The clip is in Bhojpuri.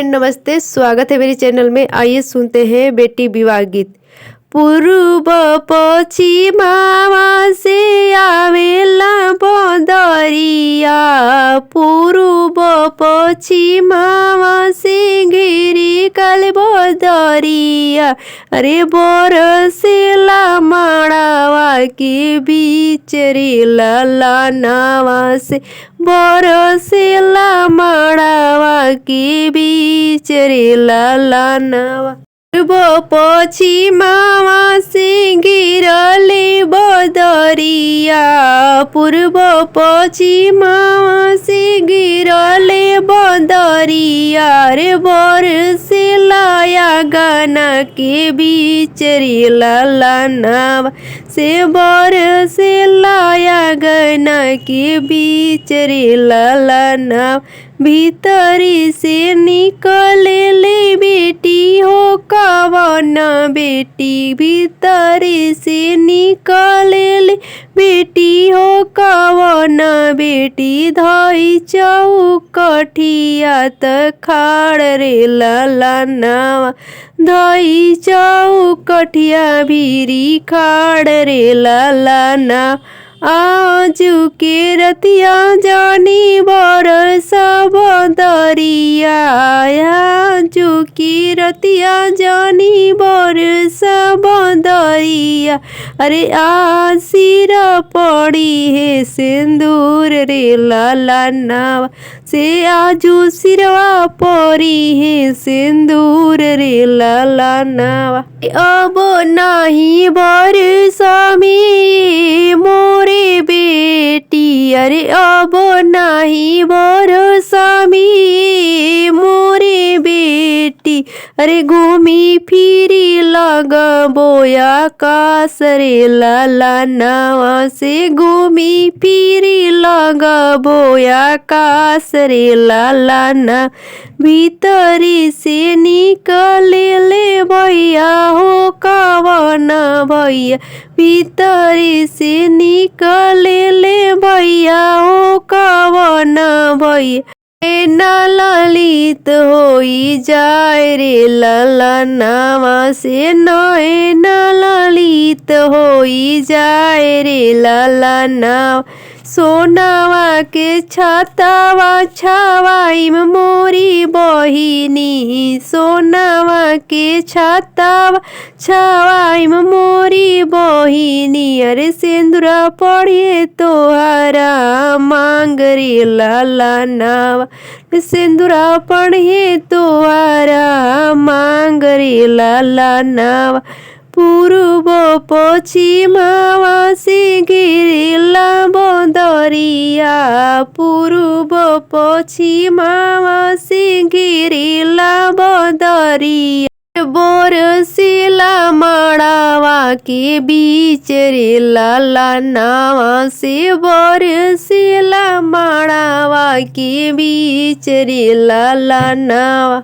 नमस्ते, स्वागत है मेरे चैनल में। आइए सुनते हैं बेटी विवाह गीत। पूर्व पश्चिमावा से आवेला बदरिया, पूर्व पश्चिमावा से घेरी काल बदरिया। अरे बरसेला माड़ावा के बीच रे ललनावा से, बरसेला माड़ावा के बीच रे ललनावा। पूर्व पश्चिमावा से गिरले बदरिया, पूर्व पश्चिमावा से गिरले बदरिया। रे बरसेला गना के बीच रे ललनावा से, बरसेला गना के बीच रे ललनावा। भीतरी से निकले ले बेटी हो कवन बेटी, भीतरी से निकले ले बेटी हो कवन बेटी। धई चौकठिया त खाड़ रे ललनावा, धई चौकठिया भीरी खाड़ रे ललनावा। आजू के रतिया जानी बरसा बदरिया, आजू की रतिया जानी बरसा बदरिया। अरे आसिर पड़ी है सिंदूर रे ललनावा से, आजू सिरवा पड़ी है सिंदूर रे ललनावा। अब नहीं बरसा में मोरे बेटी, अरे अब नहीं बरसा में मोरे बेटी। अरे घूमी फिरी लगबोया आकाश रे ललनावा से, घूमी फिरी लगबोया आकाश रे ललना। भीतरी से निकले ले भैया हो कवन भैया, भीतरी से निकले ले भैया हो कवन भैया। ना ललित होई जाए रे ललनावा से, नैना ललित होई जाए रे ललनावा। सोनावा के छातावा छावाई मोरी बहिनी, सोनावा के छातावा छावाई मोरी बहिनी। अरे सिंदूरा पड़े तोहरा मांग रे ललनावा, सिंदूरा पड़े तोहरा मांग रे ललनावा। पूर्व पश्चिमावा से गिरला बदरिया, पूर्व पश्चिमावा से गिरला बदरिया। बरसेला माड़ावा के बीच रे ललनावा से, बरसेला माड़ावा के बीच रे ललनावा।